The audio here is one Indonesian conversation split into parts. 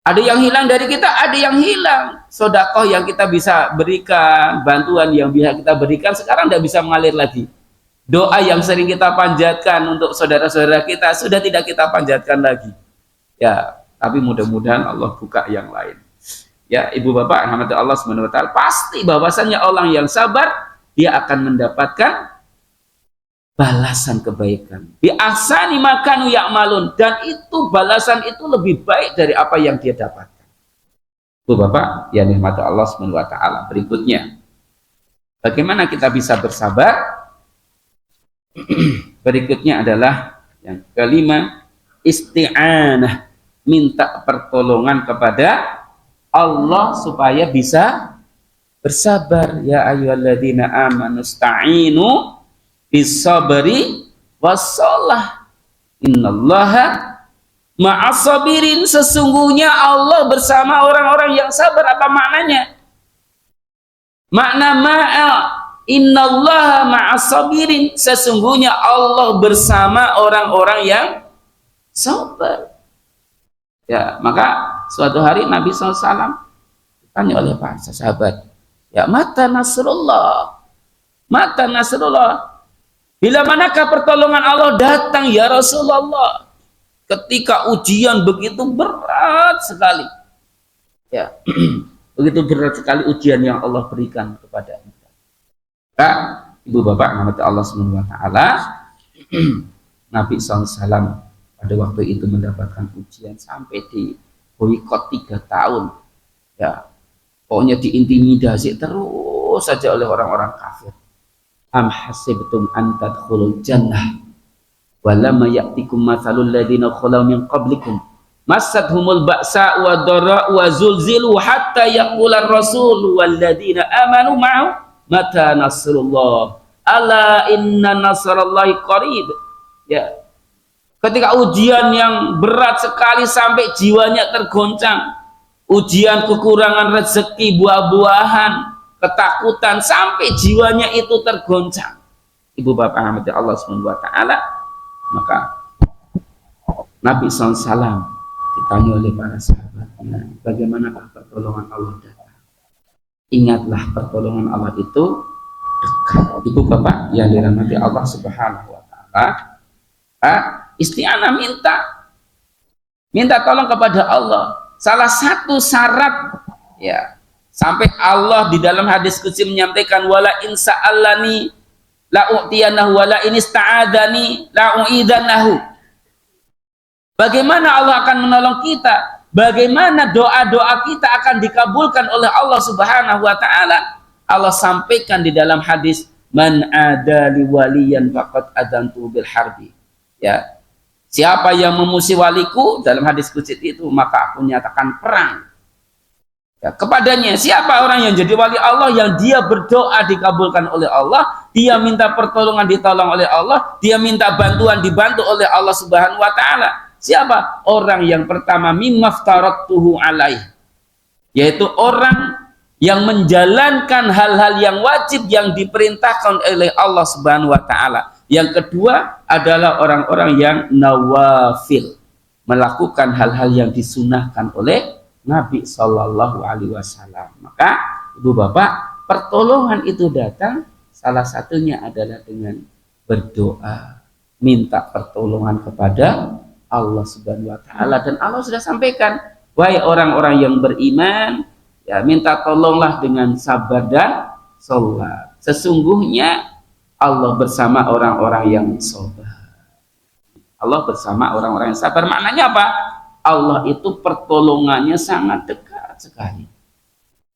Ada yang hilang dari kita, ada yang hilang. Sedekah yang kita bisa berikan, bantuan yang bisa kita berikan sekarang tidak bisa mengalir lagi. Doa yang sering kita panjatkan untuk saudara-saudara kita sudah tidak kita panjatkan lagi. Ya, tapi mudah-mudahan Allah buka yang lain. Ya, Ibu Bapak rahmati Allah Subhanahu wa taala, pasti bahwasanya orang yang sabar dia akan mendapatkan balasan kebaikan. Bi ahsani ma kanu ya'malun, dan itu balasan itu lebih baik dari apa yang dia dapatkan. Ibu Bapak yang dirahmati Allah Subhanahu wa taala, berikutnya bagaimana kita bisa bersabar? Berikutnya adalah yang kelima, isti'anah, minta pertolongan kepada Allah supaya bisa bersabar. Ya ayyuhalladzina amanu sta'inu bis-sabri was-shalah. Innallaha ma'as sabirin. Sesungguhnya Allah bersama orang-orang yang sabar. Apa maknanya? Makna innallaha ma'as sabirin, sesungguhnya Allah bersama orang-orang yang sabar. Ya, maka suatu hari Nabi SAW ditanya oleh para sahabat, ya mata nasrullah, mata nasrullah, bila manakah pertolongan Allah datang ya Rasulullah? Ketika ujian begitu berat sekali, ya begitu berat sekali ujian yang Allah berikan kepada kita. Ibu Bapak rahmati Allah Subhanahu wa taala, Nabi SAW pada waktu itu mendapatkan ujian sampai di boikot 3 tahun. Ya, pokoknya diintimidasi terus saja oleh orang-orang kafir. Am hasibtum an tadkhulul jannah walamma ya'tikum mathalul ladzina khalaw min qablikum massatuhumul ba'sa wa dharra wa zulzilu hatta yaqular rasul wal ladzina amanu ma'ahu mata nasrullah ala inna nasrallahi qarib. Ya, ketika ujian yang berat sekali sampai jiwanya tergoncang, ujian kekurangan rezeki, buah-buahan, ketakutan, sampai jiwanya itu tergoncang. Ibu Bapak rahmati Allah Subhanahu wa taala, maka Nabi SAW ditanya oleh para sahabatnya, bagaimanakah pertolongan Allah datang? Ingatlah pertolongan Allah itu dekat. Ibu Bapak yang dirahmati Allah Subhanahu wa taala, isti'anah, minta tolong kepada Allah. Salah satu syarat, ya, sampai Allah di dalam hadis qudsi menyampaikan wala in sa'alani la u'tiyanahu wala in ista'adani la u'idanahu. Bagaimana Allah akan menolong kita? Bagaimana doa-doa kita akan dikabulkan oleh Allah Subhanahu wa taala? Allah sampaikan di dalam hadis man adali waliyan faqad adantu bil harbi. Ya, siapa yang memusuhi waliku, dalam hadis qudsi itu, maka aku nyatakan perang. Ya, kepadanya. Siapa orang yang jadi wali Allah, yang dia berdoa dikabulkan oleh Allah, dia minta pertolongan ditolong oleh Allah, dia minta bantuan dibantu oleh Allah Subhanahu wa taala. Siapa? Orang yang pertama mimmaftaratuhu alaih, yaitu orang yang menjalankan hal-hal yang wajib yang diperintahkan oleh Allah Subhanahu wa taala. Yang kedua adalah orang-orang yang nawafil, melakukan hal-hal yang disunahkan oleh Nabi Shallallahu Alaihi Wasallam. Maka Ibu Bapak, pertolongan itu datang salah satunya adalah dengan berdoa, minta pertolongan kepada Allah Subhanahu Wa Taala. Dan Allah sudah sampaikan, wahai orang-orang yang beriman, ya minta tolonglah dengan sabar dan sholat. Sesungguhnya Allah bersama orang-orang yang sabar. Allah bersama orang-orang yang sabar. Maknanya apa? Allah itu pertolongannya sangat dekat sekali.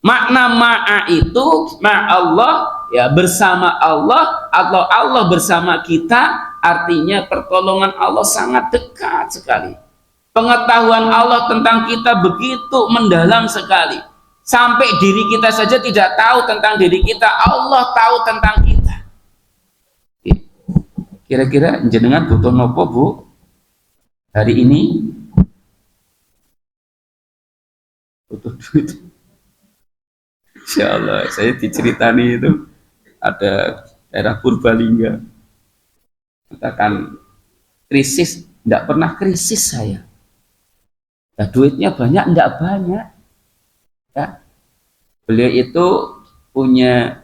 Makna ma'a itu, ma'allah, ya bersama Allah, atau Allah bersama kita, artinya pertolongan Allah sangat dekat sekali. Pengetahuan Allah tentang kita begitu mendalam sekali. Sampai diri kita saja tidak tahu tentang diri kita, Allah tahu tentang kita. Kira-kira jenengan butuh nopo, Bu? Hari ini butuh duit. Insya Allah, saya diceritani itu ada daerah Purbalingga, katakan krisis, tidak pernah krisis saya. Nah, duitnya banyak enggak banyak ya. Beliau itu punya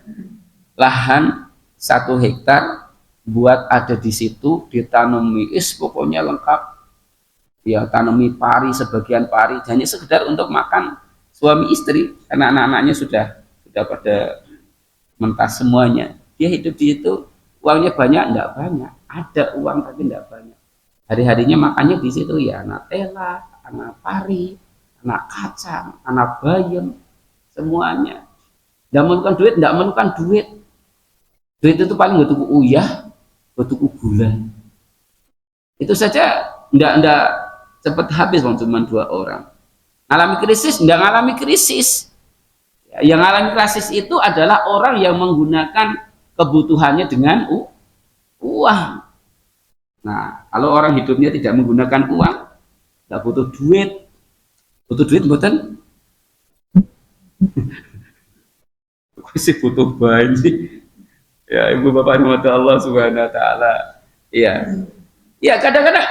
lahan 1 hektar, buat ada di situ ditanami pokoknya lengkap ya, tanami pari, sebagian pari hanya sekedar untuk makan suami istri karena anak-anaknya sudah pada mentas semuanya. Dia hidup di situ, uangnya banyak enggak banyak, ada uang tapi enggak banyak. Hari-harinya makannya di situ ya, anak tela, anak pari, anak kacang, anak bayam, semuanya. Enggak memerlukan duit, enggak memerlukan duit. Duit itu paling buat tuku uyah, buat tuku gula. Itu saja enggak cepat habis, cuma 2 orang. Ngalami krisis, enggak ngalami krisis. Yang ngalami krisis itu adalah orang yang menggunakan kebutuhannya dengan uang. Nah, kalau orang hidupnya tidak menggunakan uang, enggak butuh duit. Butuh duit mboten? Sih butuh banyak. Ya, ibu bapak rahmati Allah subhanahu wa ta'ala. Iya. Ya, kadang-kadang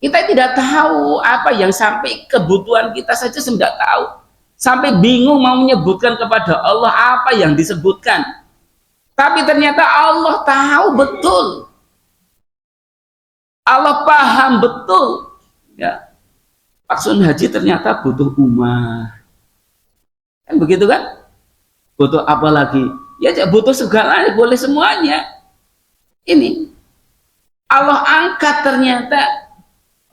kita tidak tahu apa yang sampai kebutuhan kita saja tidak tahu. Sampai bingung mau menyebutkan kepada Allah apa yang disebutkan. Tapi ternyata Allah tahu betul. Allah paham betul. Ya. Maksud haji ternyata butuh umah. Kan begitu kan? Butuh apa lagi? Ya butuh segalanya, boleh semuanya. Ini Allah angkat ternyata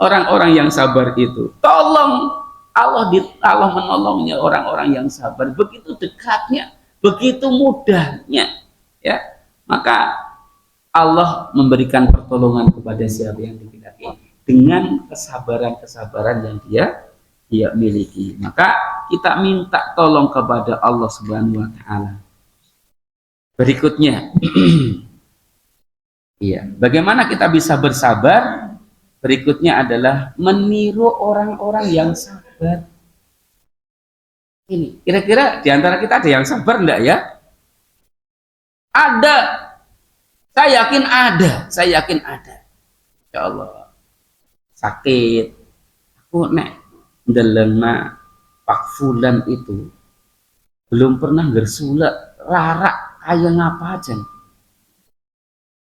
orang-orang yang sabar itu. Tolong Allah menolongnya orang-orang yang sabar. Begitu dekatnya, begitu mudahnya, ya. Maka Allah memberikan pertolongan kepada siapa yang dikehendaki dengan kesabaran-kesabaran yang dia miliki. Maka kita minta tolong kepada Allah Subhanahu wa taala. Berikutnya, iya, bagaimana kita bisa bersabar? Berikutnya adalah meniru orang-orang yang sabar. Ini, kira-kira di antara kita ada yang sabar enggak ya? Ada. Saya yakin ada. Ya Allah. Sakit. Aku nek ndelengna Pak Fulan itu belum pernah gersulak larak kayak ngapa aja.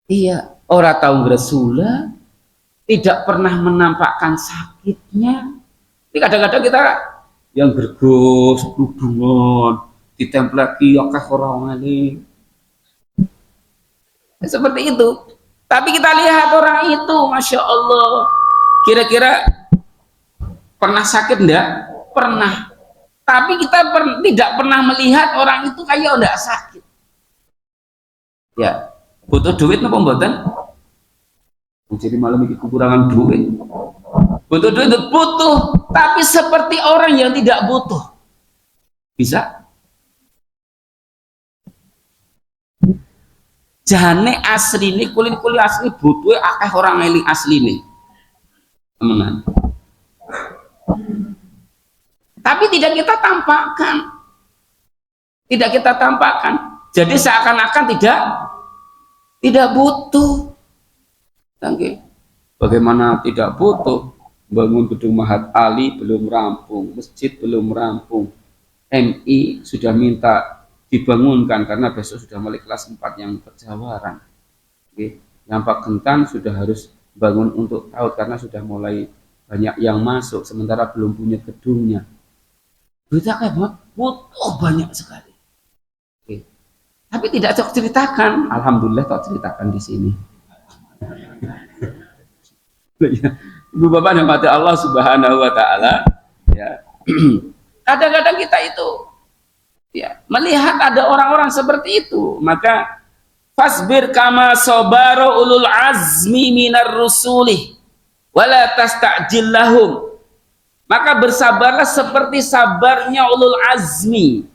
Iya, orang tahu gresula, tidak pernah menampakkan sakitnya. Tapi kadang-kadang kita yang gergus, kerudungan, ditempel lagi akeh orang ini. Seperti itu. Tapi kita lihat orang itu, masya Allah, kira-kira pernah sakit enggak? Pernah. Tapi kita tidak pernah melihat orang itu kayak enggak sakit. Ya, butuh duit napa mboten? Jadi malam ini kekurangan duit. Butuh duit, butuh, tapi seperti orang yang tidak butuh. Bisa? Jane asli ini, kulit-kulit asli butuh akeh orang eling asli ini. Temenan. Tapi tidak kita tampakkan. Tidak kita tampakkan. Jadi seakan-akan tidak butuh. Oke. Bagaimana tidak butuh? Bangun gedung Mahat Ali belum rampung, masjid belum rampung, MI sudah minta dibangunkan karena besok sudah mulai kelas 4 yang perjawaran. Oke. Yang Pak Gentan sudah harus bangun untuk tahun karena sudah mulai banyak yang masuk, sementara belum punya gedungnya. Kita kayak butuh banyak sekali. Tapi tidak cok ceritakan. Alhamdulillah kok ceritakan di sini. Ibu bapak yang mati Allah Subhanahu wa taala, ya. Kadang-kadang kita itu ya melihat ada orang-orang seperti itu, maka fasbir kama sabara ulul azmi minar rusuli wala tasta'jil lahum. Maka bersabarlah seperti sabarnya ulul azmi.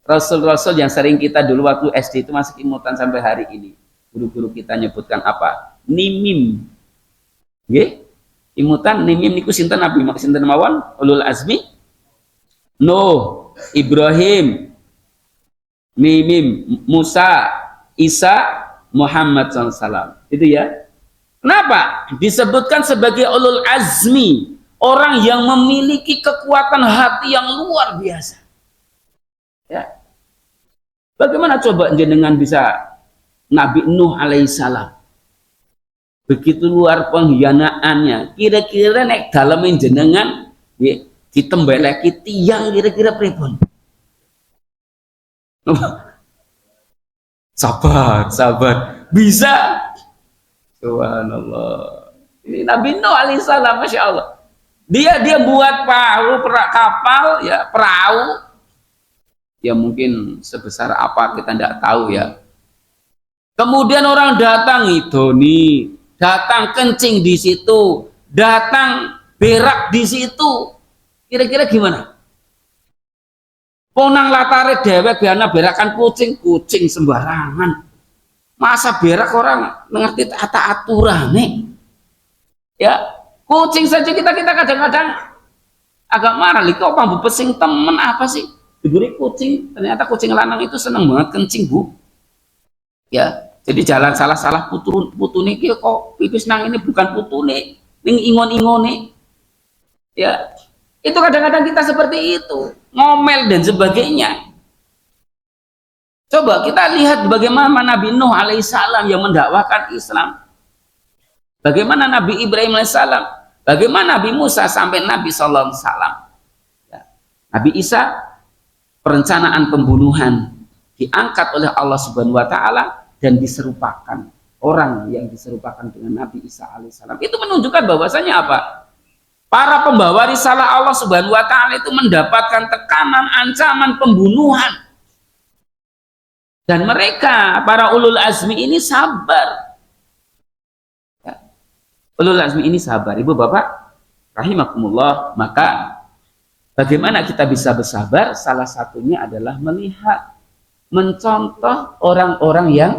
Rasul-rasul yang sering kita dulu waktu SD itu masih imutan sampai hari ini. Guru-guru kita nyebutkan apa? Nimim. Nggih? Imutan nimim niku sinten Nabi sinten mawon? Ulul azmi? Nuh, Ibrahim, Mimim, Musa, Isa, Muhammad SAW. Itu ya. Kenapa? Disebutkan sebagai ulul azmi. orang yang memiliki kekuatan hati yang luar biasa. Ya. Bagaimana coba jenengan bisa Nabi Nuh alaihissalam begitu luar pengkhianaannya, kira-kira nek dalemin jenengan ditembeleki tiang kira-kira pripun? Sabar bisa. Subhanallah. Ini Nabi Nuh alaihissalam, masya Allah. Dia buat kapal ya, perahu ya, mungkin sebesar apa kita tidak tahu ya. Kemudian orang datang itu nih, datang kencing di situ, datang berak di situ. Kira-kira gimana? Ponang latare dewek biana berakan kucing sembarangan. Masa berak orang mengerti tata aturan nih? Ya, kucing saja kita kadang-kadang agak marah. Kok kamu pesing temen apa sih? Diberi kucing, ternyata kucing lanang itu seneng banget kencing, Bu. Ya, jadi jalan salah putune iki kok pipis nang ini bukan putune, ning ingon-ingone. Ya, itu kadang-kadang kita seperti itu, ngomel dan sebagainya. Coba kita lihat bagaimana Nabi Nuh alaihissalam yang mendakwakan Islam. Bagaimana Nabi Ibrahim alaihissalam, bagaimana Nabi Musa sampai Nabi sallallahu alaihi wasallam. Ya. Nabi Isa perencanaan pembunuhan diangkat oleh Allah Subhanahu wa taala dan diserupakan, orang yang diserupakan dengan Nabi Isa alaihissalam. Itu menunjukkan bahwasanya apa? Para pembawa risalah Allah Subhanahu wa taala itu mendapatkan tekanan, ancaman pembunuhan. Dan mereka, para ulul azmi ini sabar. Ya. Ulul azmi ini sabar. Ibu bapak rahimakumullah, maka bagaimana kita bisa bersabar? Salah satunya adalah melihat, mencontoh orang-orang yang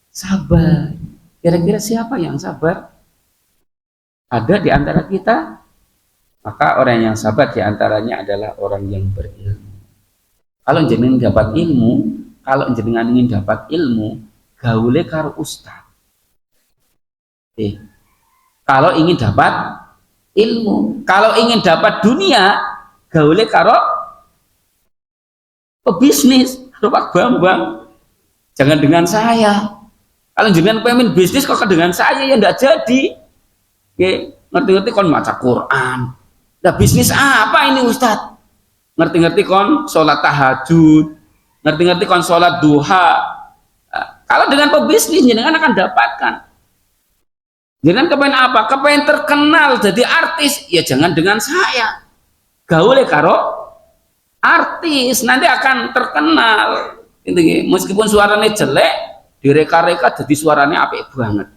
sabar. Kira-kira siapa yang sabar? Ada di antara kita? Maka orang yang sabar di antaranya adalah orang yang berilmu. Kalau jenengan dapat ilmu, kalau jenengan ingin dapat ilmu, gaule karo ustaz. Kalau ingin dapat ilmu, kalau ingin dapat dunia, gaule karo pebisnis, karo Pak Bambang. Jangan dengan saya. Kalau jenengan pengen bisnis kok dengan saya ya ndak jadi. Ngerti-ngerti kon maca Quran. Nah, bisnis apa ini Ustadz? Ngerti-ngerti kon sholat tahajud, ngerti-ngerti kon sholat duha. Nah, kalau dengan pebisnis jenengan akan dapatkan. Jenengan kepengen apa? Kepengen terkenal jadi artis, ya jangan dengan saya. Gaule karo artis, nanti akan terkenal. Meskipun suaranya jelek, direka-reka jadi suaranya apik banget.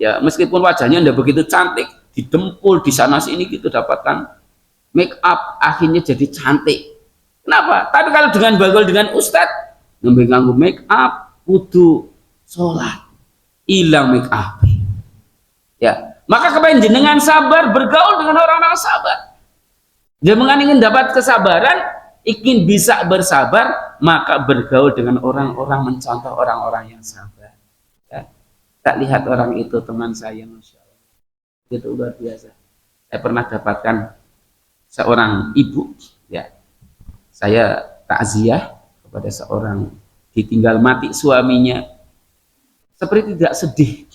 Ya, meskipun wajahnya tidak begitu cantik, didempul di sana sini gitu dapatkan make up, akhirnya jadi cantik. Kenapa? Tapi kalau dengan bagol dengan ustadz, nganggo make up, kudu sholat, hilang make up. Ya, maka kepengen jenengan sabar, bergaul dengan orang-orang sabar. Jenengan ingin dapat kesabaran, ingin bisa bersabar, maka bergaul dengan orang-orang, mencontoh orang-orang yang sabar. Ya. Tak lihat orang itu teman saya, masya Allah, itu luar biasa. Saya pernah dapatkan seorang ibu, ya, saya takziah kepada seorang ditinggal mati suaminya, seperti tidak sedih.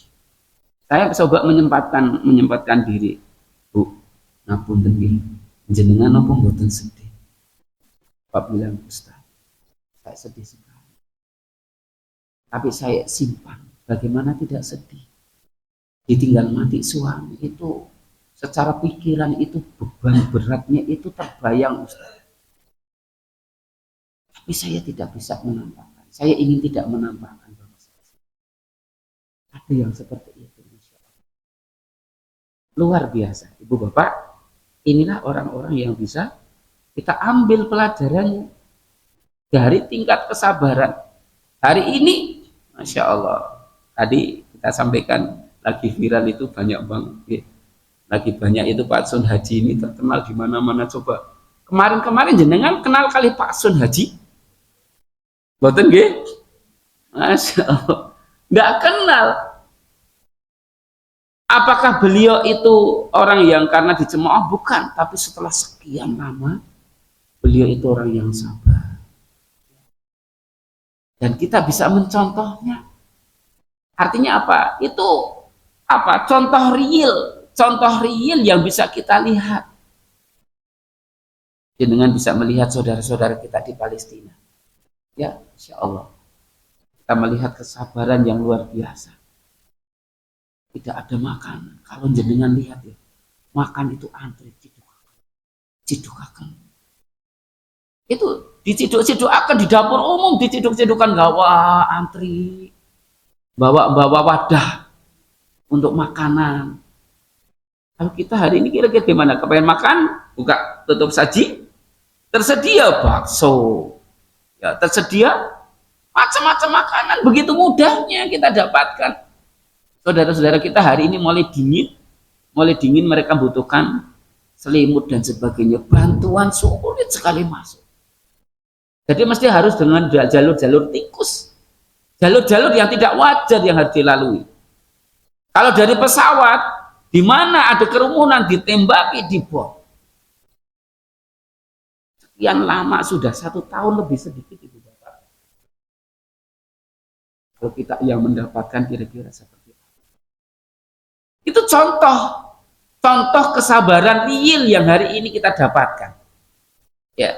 Saya coba menyempatkan diri, Bu, ngapunten nggih, jenengan napa mboten sedih? Pak bilang, Ustaz, saya sedih sekali. Tapi saya simpan, bagaimana tidak sedih? Ditinggal mati suami itu, secara pikiran itu beban beratnya itu terbayang, Ustaz. Tapi saya tidak bisa menampakkan. Saya ingin tidak menampakkan. Ada yang seperti itu. Luar biasa, Ibu Bapak. Inilah orang-orang yang bisa kita ambil pelajarannya dari tingkat kesabaran. Hari ini, masya Allah, tadi kita sampaikan lagi viral itu banyak banget. Lagi banyak itu Pak Sun Haji ini terkenal di mana-mana. Coba kemarin-kemarin jenengan kenal kali Pak Sun Haji? Boten nggih? Masya Allah, nggak kenal. Apakah beliau itu orang yang karena dicemooh? Bukan, tapi setelah sekian lama beliau itu orang yang sabar. Dan kita bisa mencontohnya. Artinya apa? Itu apa? Contoh real yang bisa kita lihat. Dengan bisa melihat saudara-saudara kita di Palestina. Ya, insya Allah. Kita melihat kesabaran yang luar biasa. Tidak ada makanan. Kalau jenengan lihat ya, makan itu antri, cidukakan. Itu diciduk-cidukakan di dapur umum, diciduk-cidukan gawa antri, bawa wadah untuk makanan. Kalau kita hari ini kira-kira gimana? Kepengen makan, buka tutup saji, tersedia bakso, ya tersedia macam-macam makanan. Begitu mudahnya kita dapatkan. Saudara-saudara kita hari ini mulai dingin mereka butuhkan selimut dan sebagainya. Bantuan sulit sekali masuk. Jadi mesti harus dengan jalur-jalur tikus, jalur-jalur yang tidak wajar yang harus dilalui. Kalau dari pesawat, di mana ada kerumunan, ditembaki, dibom. Sekian lama sudah 1 tahun lebih sedikit Ibu Bapak. Kalau kita yang mendapatkan kira-kira seperti itu contoh kesabaran real yang hari ini kita dapatkan. Ya,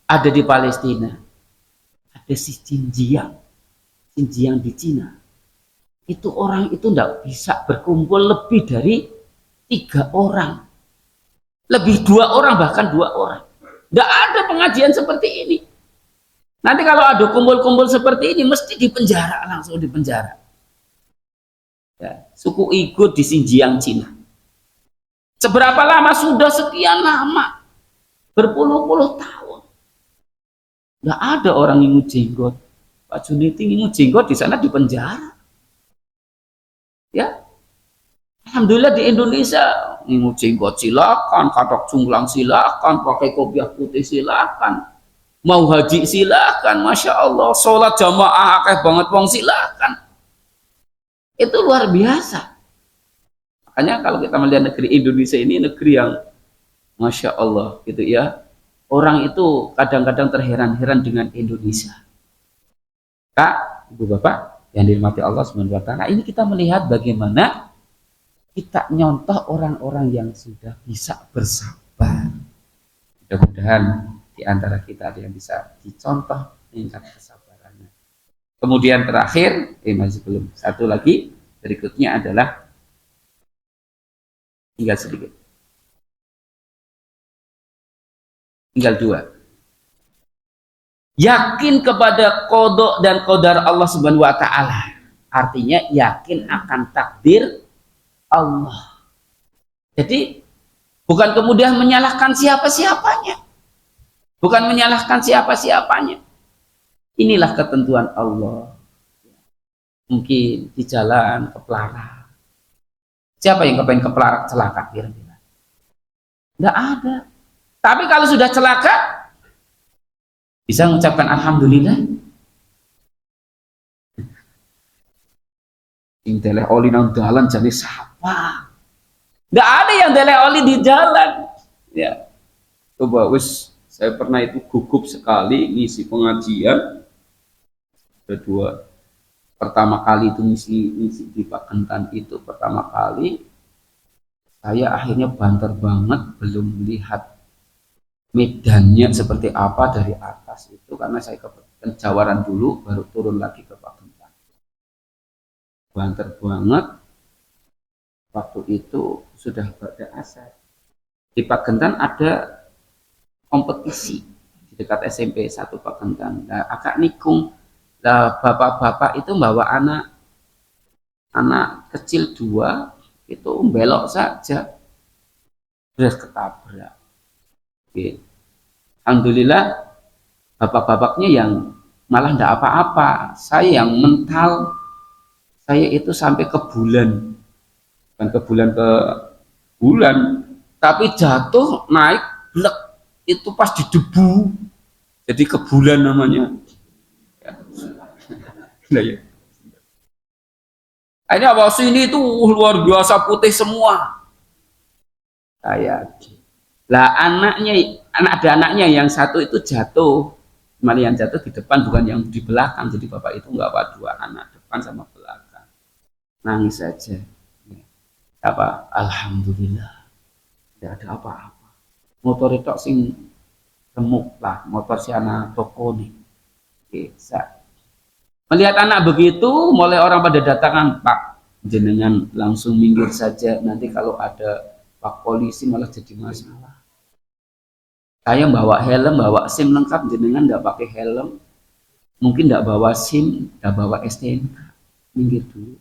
ada di Palestina, ada si Xinjiang di Cina. Itu orang itu tidak bisa berkumpul lebih dari 3 orang, lebih 2 orang bahkan 2 orang. Tidak ada pengajian seperti ini. Nanti kalau ada kumpul-kumpul seperti ini mesti dipenjara, langsung dipenjara. Ya, suku Uighur di Xinjiang, Cina. Seberapa lama? Sudah sekian lama, berpuluh-puluh tahun. Nggak ada orang yang jenggot. Pak Juniti yang jenggot di sana di penjara. Ya, alhamdulillah di Indonesia ngingu jenggot silakan, katok cunglang silakan, pakai kopiah putih silakan, mau haji silakan, masya Allah, sholat jamaah akeh banget wong silakan. Itu luar biasa. Makanya kalau kita melihat negeri Indonesia ini negeri yang masya Allah gitu ya, orang itu kadang-kadang terheran-heran dengan Indonesia. Kak, Ibu Bapak yang dirahmati Allah Subhanahu wa taala, ini kita melihat bagaimana kita nyontoh orang-orang yang sudah bisa bersabar. Mudah-mudahan di antara kita ada yang bisa dicontoh tingkat kesabarannya. Kemudian terakhir, masih belum, satu lagi berikutnya adalah tinggal sedikit, tinggal 2. Yakin kepada qada dan qadar Allah Subhanahu wa taala. Artinya yakin akan takdir Allah. Jadi bukan kemudian menyalahkan siapa-siapanya. Bukan menyalahkan siapa-siapanya. Inilah ketentuan Allah. Mungkin di jalan kepelarak. Siapa yang kepengen kepelarak celaka kira-kira? Tidak ada. Tapi kalau sudah celaka, bisa mengucapkan alhamdulillah. Yang deleh oli nang dalan jadi siapa? Tidak ada yang deleh oli di jalan. Ya, coba saya pernah itu gugup sekali ngisi pengajian. Kedua, pertama kali itu ngisi di Pak Kentan itu pertama kali, saya akhirnya banter banget, belum lihat medannya seperti apa dari atas itu, karena saya ke Penjawaran dulu baru turun lagi ke Pak Kentan. Banter banget. Waktu itu sudah pada asar. Di Pak Kentan ada kompetisi di dekat SMP 1 Pak Kentan. Nah, agak nikung. Nah, bapak-bapak itu bawa anak kecil 2 itu belok saja, terus ketabrak. Oke. Alhamdulillah bapak-bapaknya yang malah tidak apa-apa. Saya yang mental, saya itu sampai ke bulan, bukan ke bulan, tapi jatuh naik blek itu pas di debu, jadi ke bulan namanya. Nah, ya. Akhirnya apa sini itu luar biasa putih semua. Kayak lah ada anaknya yang satu itu jatuh, malah yang jatuh di depan bukan yang di belakang. Jadi bapak itu nggak apa dua anak depan sama belakang, nangis saja. Apa? Alhamdulillah, tidak ada apa-apa. Motor itu sing remuk lah, motor si anak toko nih. Bisa. Melihat anak begitu, mulai orang pada datangan, Pak, jenengan langsung minggir saja. Nanti kalau ada Pak polisi malah jadi masalah. Saya bawa helm, bawa SIM lengkap, jenengan nggak pakai helm, mungkin nggak bawa SIM, nggak bawa STNK, minggir dulu.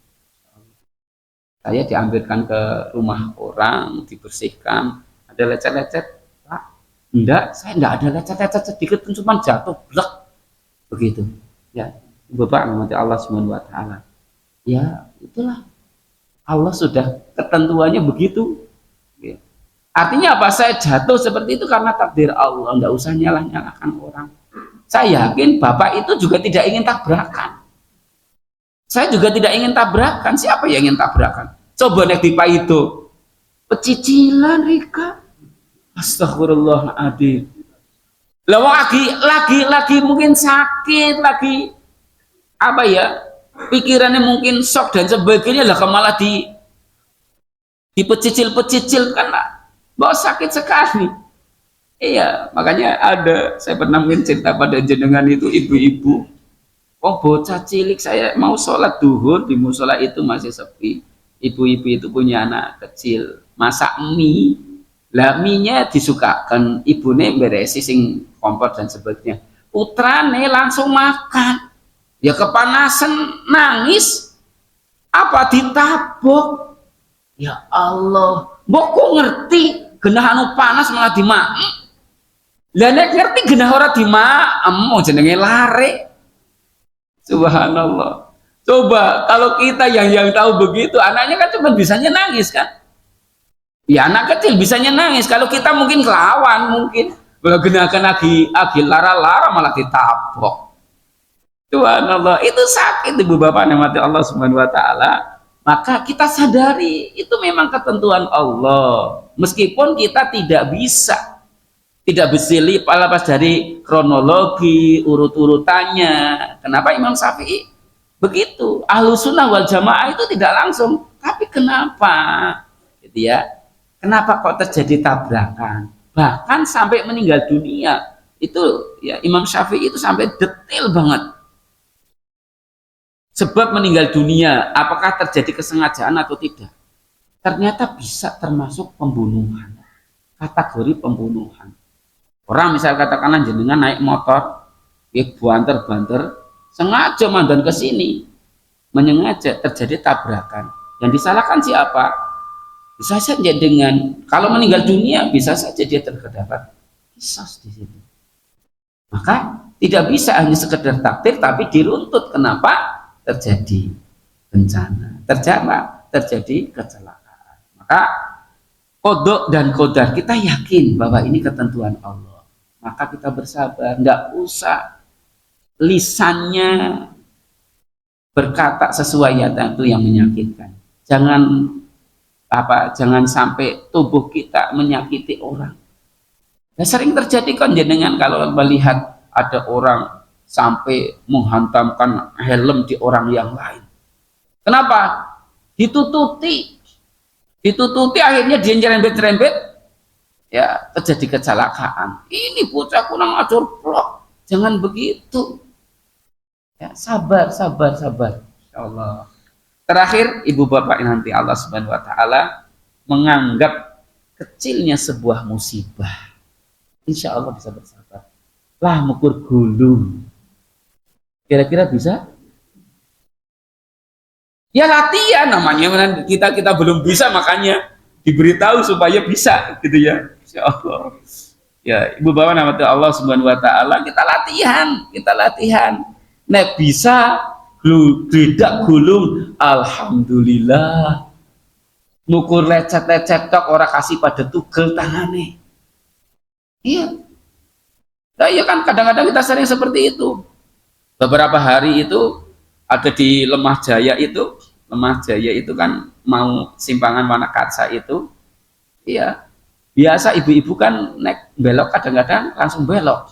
Saya diambilkan ke rumah orang, dibersihkan, ada lecet-lecet, Pak, enggak, saya enggak ada lecet-lecet sedikit pun, cuma jatuh, blek, begitu, ya. Bapak nanti Allah Subhanahu wa taala. Ya, itulah. Allah sudah ketentuannya begitu. Ya. Artinya apa? Saya jatuh seperti itu karena takdir Allah, enggak usah nyalah-nyalahkan orang. Saya yakin Bapak itu juga tidak ingin tabrakan. Saya juga tidak ingin tabrakan. Siapa yang ingin tabrakan? Coba nek dipa itu. Pecicilan Rika. Astagfirullahaladzim. Lagi mungkin sakit, lagi apa ya, pikirannya mungkin shock dan sebagainya lah, malah dipecicil kan lah, bahwa sakit sekali. Iya, makanya saya pernah mungkin cerita pada jenengan itu ibu-ibu, bocah cilik, saya mau sholat duhur di musola itu masih sepi, ibu-ibu itu punya anak kecil, masak mie, lah mie-nya disukakan, ibunya beresi sing kompor dan sebagainya, putrane langsung makan. Ya kepanasan, nangis, apa ditabok. Ya Allah, mbok kok ngerti genah anu panas malah dimaem. Lah nek ngerti genah ora dimaem, mau jenenge lare. Subhanallah. Coba kalau kita yang tahu begitu, anaknya kan cuma bisanya nangis kan? Ya anak kecil bisanya nangis. Kalau kita mungkin kelawan, mungkin genakan lagi lara-lara malah ditabok. Subhanallah, itu sakit ibu bapak nikmati Allah Subhanahu wa taala. Maka kita sadari itu memang ketentuan Allah. Meskipun kita tidak bisa lepas dari kronologi urut-urutannya. Kenapa Imam Syafi'i begitu? Ahlus sunnah wal jamaah itu tidak langsung. Tapi kenapa? Gitu ya. Kenapa kok terjadi tabrakan? Bahkan sampai meninggal dunia. Itu ya Imam Syafi'i itu sampai detail banget. Sebab meninggal dunia, apakah terjadi kesengajaan atau tidak? Ternyata bisa termasuk pembunuhan, kategori pembunuhan. Orang misal katakanlah jenengan naik motor, banter-banter, sengaja mandan ke sini, menyengaja terjadi tabrakan. Yang disalahkan siapa? Bisa saja dengan, kalau meninggal dunia, bisa saja dia terdapat kisos di situ. Maka tidak bisa hanya sekedar takdir, tapi diruntut. Kenapa? Terjadi bencana, terjadi kecelakaan. Maka kodok dan kodar kita yakin bahwa ini ketentuan Allah. Maka kita bersabar, nggak usah lisannya berkata sesuai itu yang menyakitkan. Jangan sampai tubuh kita menyakiti orang. Ya, sering terjadi kan jenengan kalau melihat ada orang sampai menghantamkan helm di orang yang lain. Kenapa? Ditututi akhirnya dia nyerempet, ya terjadi kecelakaan. Ini bocah kurang ajar plok. Jangan begitu. Ya, sabar. Insyaallah. Terakhir, ibu bapak nanti Allah Subhanahu wa taala menganggap kecilnya sebuah musibah. Insya Allah bisa bersabar. Lah mengukur gulung. Kira-kira bisa? Ya latihan namanya, kita belum bisa, makanya diberitahu supaya bisa gitu ya. Insyaallah. Ya, ibu bapak nama Allah Subhanahu wa taala, kita latihan. Nek bisa gledak gulung, alhamdulillah. Nukur lecet-lecet tok ora kasih pada tugel tangane. Iya. Nah, iya kan kadang-kadang kita sering seperti itu. Beberapa hari itu ada di Lemah Jaya itu Lemah Jaya itu kan mau simpangan Wanakaca itu, iya biasa ibu-ibu kan naik belok kadang-kadang langsung belok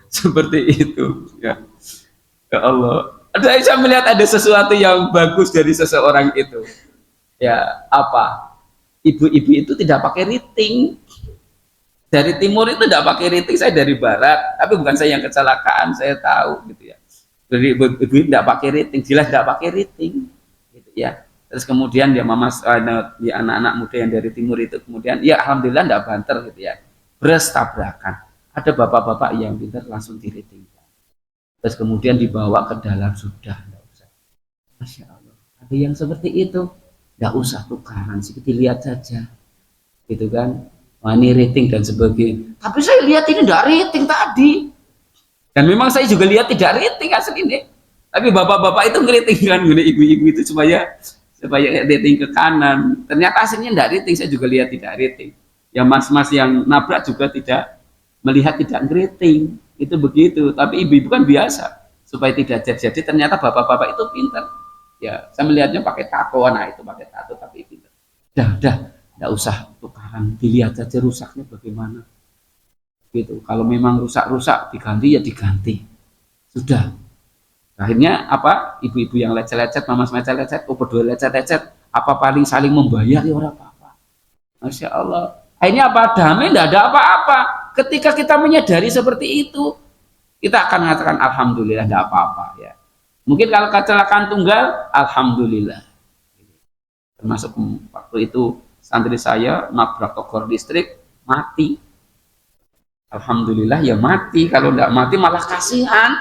seperti itu ya. Ya Allah, saya melihat ada sesuatu yang bagus dari seseorang itu. Ya apa? Ibu-ibu itu tidak pakai riting. Dari timur itu tidak pakai riting, saya dari barat. Tapi bukan saya yang kecelakaan, saya tahu gitu ya. Jadi ibu tidak pakai riting, jelas tidak pakai riting, gitu ya. Terus kemudian ya mama, ya anak-anak muda yang dari timur itu kemudian, ya alhamdulillah tidak banter gitu ya. Beres tabrakan. Ada bapak-bapak yang pintar langsung diriting. Terus kemudian dibawa ke dalam, sudah tidak usah. Masya Allah, ada yang seperti itu, tidak usah tukaran sih, dilihat saja gitu kan. Wah, ini rating dan sebagainya, tapi saya lihat ini tidak rating tadi, dan memang saya juga lihat tidak rating asli ini, tapi bapak-bapak itu ngeriting kan, ibu-ibu itu supaya rating ke kanan, ternyata aslinya tidak rating. Saya juga lihat tidak rating, ya mas-mas yang nabrak juga tidak melihat tidak ngeriting, itu begitu. Tapi ibu-ibu kan biasa supaya tidak jadi, ternyata bapak-bapak itu pintar ya. Saya melihatnya pakai tato, nah itu pakai tato tapi pintar. Dah tidak usah tukaran, dilihat saja rusaknya bagaimana gitu. Kalau memang rusak diganti ya diganti, sudah. Akhirnya apa, ibu-ibu yang lecet-lecet, mama lecet-lecet, berdua lecet-lecet, apa paling saling membayar ya orang apa-apa. Masya Allah, akhirnya apa, damai, tidak ada apa-apa. Ketika kita menyadari seperti itu, kita akan mengatakan alhamdulillah tidak apa-apa ya. Mungkin kalau kecelakaan tunggal, alhamdulillah. Termasuk waktu itu santri saya nabrak togor listrik, mati. Alhamdulillah ya mati. Kalau tidak mati malah kasihan.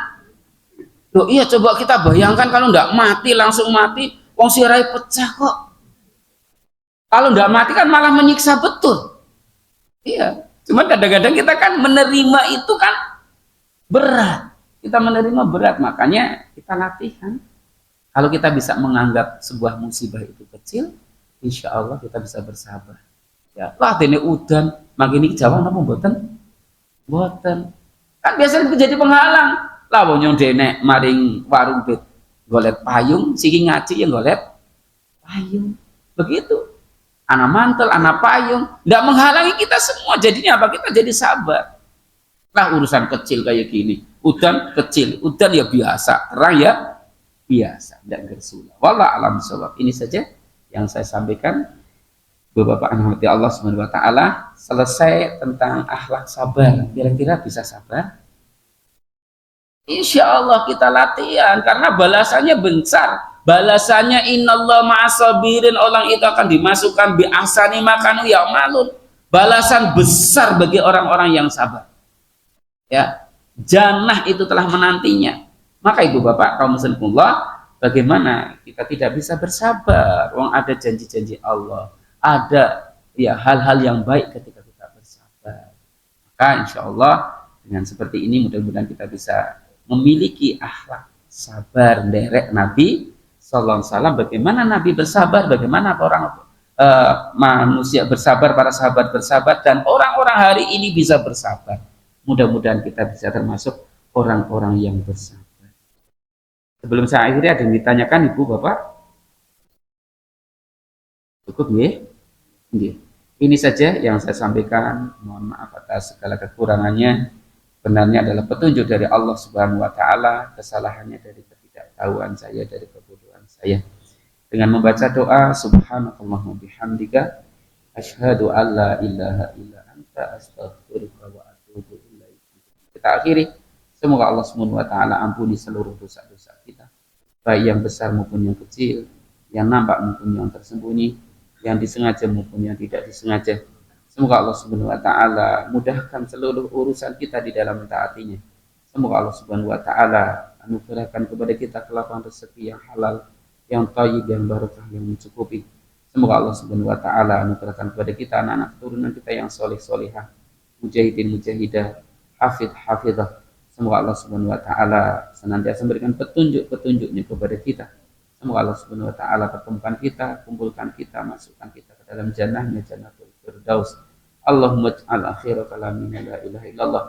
Loh iya, coba kita bayangkan kalau tidak mati, langsung mati, wong sirai pecah kok. Kalau tidak mati kan malah menyiksa betul. Iya, cuma kadang-kadang kita kan menerima itu kan berat. Kita menerima berat, makanya kita latihan. Kalau kita bisa menganggap sebuah musibah itu kecil, insya Allah kita bisa bersabar. Ya, lah ini udan, makin ini Jawa apa mboten? Mboten. Kan biasanya jadi penghalang. Lah wong denek maring warung bet golet payung, siki ngaji yang golet payung. Begitu. Anak mantel, anak payung, tidak menghalangi kita semua. Jadinya apa? Kita jadi sabar. Lah urusan kecil kayak gini, udan kecil, udan ya biasa, terang ya biasa, tidak gersulah. Wallah alam shawab. Ini saja yang saya sampaikan. Bapak anak Allah Subhanahu wa taala, selesai tentang akhlak sabar. Kira-kira bisa sabar? Insya Allah kita latihan, karena balasannya besar. Balasannya innallah ma'asabirin, orang itu akan dimasukkan bi ahsani makanu ya'malun. Balasan besar bagi orang-orang yang sabar. Ya, jannah itu telah menantinya. Maka ibu bapak kaum muslimullah, bagaimana kita tidak bisa bersabar? Wong ada janji-janji Allah, ada ya hal-hal yang baik ketika kita bersabar. Maka insya Allah dengan seperti ini mudah-mudahan kita bisa memiliki akhlak sabar derek Nabi Sallallahu Alaihi Wasallam. Bagaimana Nabi bersabar, bagaimana orang manusia bersabar, para sahabat bersabar, dan orang-orang hari ini bisa bersabar. Mudah-mudahan kita bisa termasuk orang-orang yang bersabar. Sebelum saya akhiri, ada yang ditanyakan ibu bapak? Cukup nggih? Nggih. Ini saja yang saya sampaikan. Mohon maaf atas segala kekurangannya. Benarnya adalah petunjuk dari Allah Subhanahu wa taala, kesalahannya dari ketidaktahuan saya, dari kebodohan saya. Dengan membaca doa subhanakallahumma bihamdika asyhadu an la ilaha illa anta astaghfiruka wa atubu ilaik. Kita akhiri, semoga Allah Subhanahu wa taala ampuni seluruh dosa-dosa kita, baik yang besar maupun yang kecil, yang nampak maupun yang tersembunyi, yang disengaja maupun yang tidak disengaja. Semoga Allah Subhanahu wa taala mudahkan seluruh urusan kita di dalam mentaatinya. Semoga Allah Subhanahu wa taala anugerahkan kepada kita kelapangan rezeki yang halal, yang thayyib, yang barakah, yang mencukupi. Semoga Allah Subhanahu wa taala anugerahkan kepada kita anak-anak keturunan kita yang soleh-solehah, mujahidin mujahidah, hafidh hafidhah. Semoga Allah Subhanahu wa taala senantiasa memberikan petunjuk-petunjuknya kepada kita. Semoga Allah Subhanahu wa taala pertemukan kita, kumpulkan kita, masukkan kita ke dalam jannahnya, jannatul firdaus. Allahumma ij'al akhira kalamina la ilaha illallah.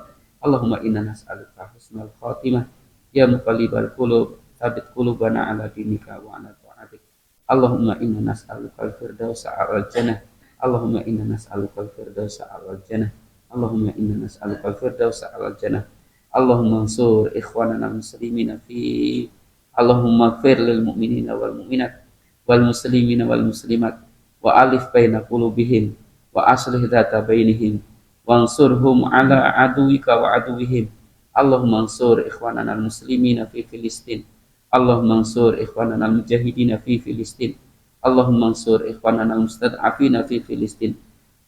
Allahumma inna nas'aluka husnal khatimah ya muqallibal qulub tsabbit qulubana ala dinika wa ala ta'atik. Allahumma inna nas'aluka al-firdausa al-jannah. Allahumma inna nas'aluka al-firdausa al-jannah. Allahumma inna nas'aluka al-firdausa al-jannah. Allahumma ansur ikhwanana muslimina fi Allahumma ighfir lil mu'minina wal mu'minat wal muslimina wal muslimat wa alif baina qulubihim wa aslih dzata bainihim wansurhum ala aduwika wa aduwihim. Allahumma ansur ikhwanana al muslimina fi Filistin. Allahumma ansur ikhwanana al mujahidina fi Filistin. Allahumma ansur ikhwanana al mustad'afina fi Filistin.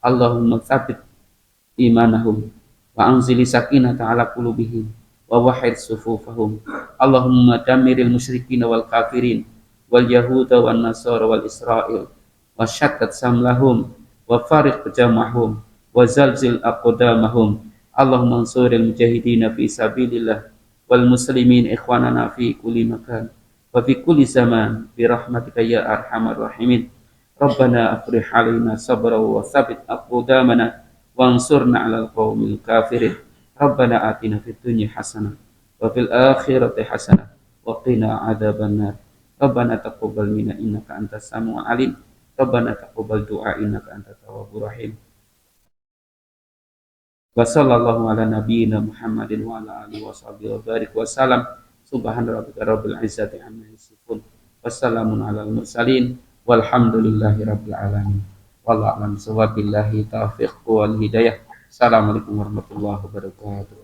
Allahumma tsabbit imanahum wa anzili sakinata ala qulubihim wa wahid sufufahum. Allahumma damiril musyrikin wal kafirin wal yahuda wan nasara wal israil wa syattat samlahum wa fariq jamahum wa zalzil aqdamahum. Allahumma ansuril mujahidina fi sabilillah wal muslimin ikhwanana fi kulli makan wa fi kulli zaman bi rahmatika ya arhamar rahimin. Rabbana afrih alaina sabra wa tsabbit aqdamana wansurna 'alal qaumil kafirin. Rabbana atina fid dunya hasanah wa fil akhirati hasanah wa qina adzabannar. Rabbana taqabbal minna innaka antas samiul alim. Rabbana taqabbal du'a innaka antat tawwabur rahim. Wa sallallahu ala nabiyyina Muhammadin wa ala alihi washabihi wa barik wa salam. Subhana rabbika rabbil izzati amma yasifun. Wassalamun alal mursalin walhamdulillahi rabbil alamin. Wallahu a'lam bissawab. Billahi taufiq wal hidayah. Assalamualaikum warahmatullahi wabarakatuh.